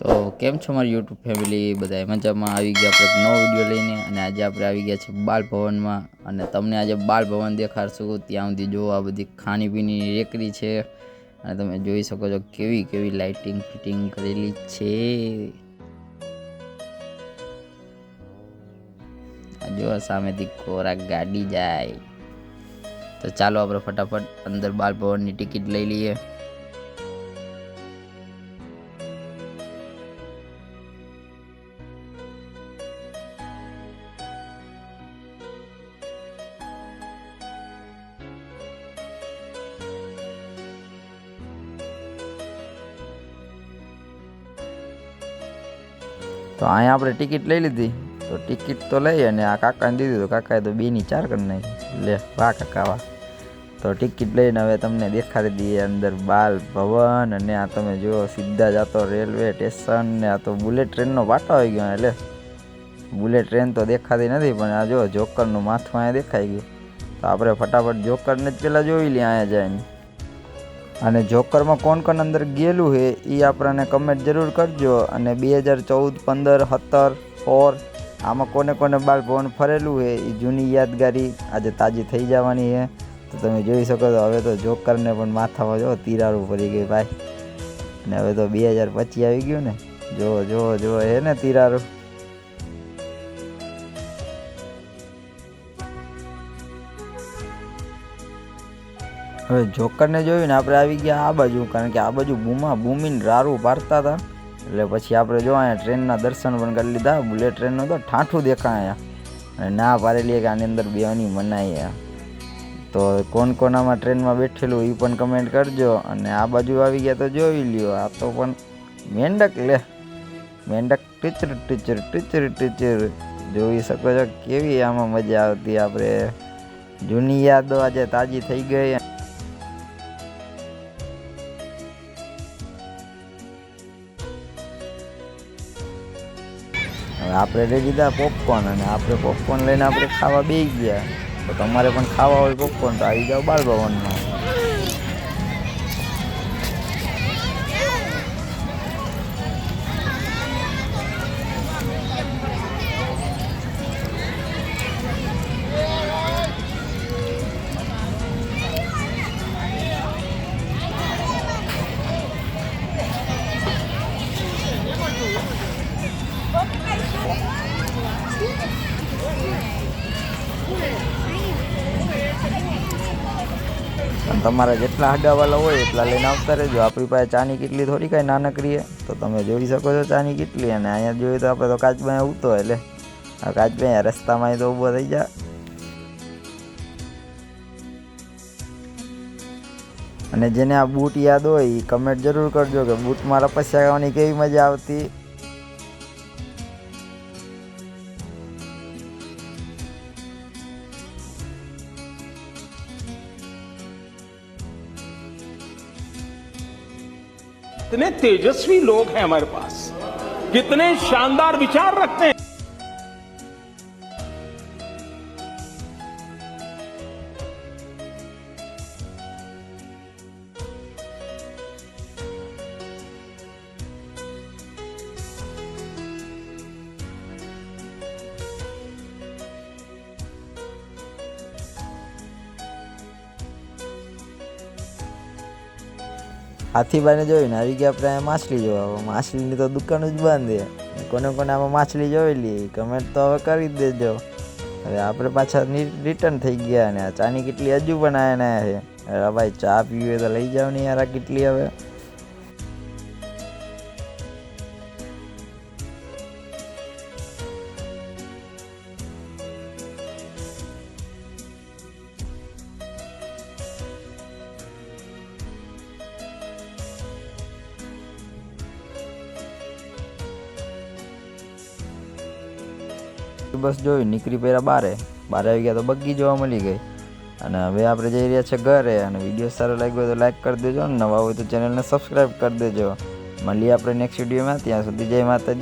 તો કેમ છો મારી યુટ્યુબ ફેમિલી? બધા મજામાં? આવી ગયા આપણે એક નવો વિડીયો લઈને, અને આજે આપણે આવી ગયા છે બાલ ભવનમાં, અને તમને આજે બાલ ભવન દેખાડશું. ત્યાં સુધી જો આ બધી ખાણીપીણી રેકડી છે, અને તમે જોઈ શકો છો કેવી કેવી લાઇટિંગ ફિટિંગ કરેલી છે. જો સામેથી કોરા ગાડી જાય. તો ચાલો આપણે ફટાફટ અંદર બાલ ભવનની ટિકિટ લઈ લઈએ. તો અહીંયા આપણે ટિકિટ લઈ લીધી. તો ટિકિટ તો લઈ અને આ કાકાને દીધી. તો કાકાએ તો 2ની 4 કરી નાખી. લે વાહ કાકા વાહ. તો ટિકિટ લઈને હવે તમને દેખાડી દઈએ અંદર બાલ ભવન. અને આ તમે જુઓ સીધા જતો રેલવે સ્ટેશન. ને આ તો બુલેટ ટ્રેનનો પાટો આવી ગયો. એટલે બુલેટ ટ્રેન તો દેખાતી નથી, પણ આ જો જોકરનું માથું અહીંયા દેખાઈ ગયું. તો આપણે ફટાફટ જોકરને જ પહેલાં જોઈ લઈએ અહીંયા જઈને. અને જોકરમાં કોણ કોણ અંદર ગયેલું છે એ આપણને કમેન્ટ જરૂર કરજો. અને 2014, 15, 17, 4 આમાં કોને કોને બાલ ભવન ફરેલું છે એ જૂની યાદગારી આજે તાજી થઈ જવાની છે. તો તમે જોઈ શકો છો હવે તો જોકરને પણ માથામાં જો તિરાડું પડી ગઈ ભાઈ. અને હવે તો 2025 આવી ગયું ને. જો જો જો હે ને તિરાડું. હવે જોકરને જોયું ને આપણે આવી ગયા આ બાજુ, કારણ કે આ બાજુ બૂમીને રારું પાડતા હતા. એટલે પછી આપણે જો અહીંયા ટ્રેનના દર્શન પણ કરી લીધા. બુલેટ ટ્રેનનું તો ઠાઠું દેખાય અને ના પાડેલી કે આની અંદર બેવાની મનાઈ. તો કોણ કોણ આમાં ટ્રેનમાં બેઠેલું એ પણ કમેન્ટ કરજો. અને આ બાજુ આવી ગયા તો જોઈ લ્યો. આ તો પણ મેંડક મેંડક ટીચર ટીચર ટીચર ટીચર જોઈ શકો છો કેવી આમાં મજા આવતી. આપણે જૂની યાદો આજે તાજી થઈ ગઈ. હવે આપણે લઈ લીધા પોપકોર્ન, અને આપણે પોપકોર્ન લઈને આપણે ખાવા બેસી ગયા. તો તમારે પણ ખાવા હોય પોપકોર્ન તો આવી જાઓ બાલ ભવનમાં. તમારા જેટલા હડાવાલા હોય એટલા લઈને આવતા રહેજો. આપણી પાસે ચાની કેટલી થોડી કાંઈ નાનકડી છે. તો તમે જોઈ શકો છો ચાની કેટલી. અને અહીંયા જોઈએ તો આપણે તો કાચબાઈ ઉતો એટલે આ કાચબાઈ રસ્તામાં તો ઊભો થઈ જાય. અને જેને આ બૂટ યાદ હોય એ કમેન્ટ જરૂર કરજો કે બૂટમાં રપસ્યા કરવાની કેવી મજા આવતી. कितने तेजस्वी लोग हैं हमारे पास, कितने शानदार विचार रखते हैं. હાથીભાઈને જોઈને આવી ગયા આપણે માછલી જોવા. માછલીની તો દુકાન જ બંધ છે. કોને કોને આમાં માછલી જોયેલી કમેન્ટ તો હવે કરી દેજો. હવે આપણે પાછા રિટર્ન થઈ ગયા. અને આ ચાની કેટલી હજુ પણ આયા છે. અરે ભાઈ ચા પીવે તો લઈ જાવ ને યાર આ કેટલી. હવે બસ જોયું નીકળી પહેલાં બારે આવી ગયા તો બગ્ગી જોવા મળી ગઈ. અને હવે આપણે જઈ રહ્યા છે ઘરે. અને વિડીયો સારો લાગ્યો તો લાઈક કરી દેજો. અને નવા હોય તો ચેનલને સબસ્ક્રાઈબ કરી દેજો. મળીએ આપણે નેક્સ્ટ વિડીયોમાં. ત્યાં સુધી જય માતાજી.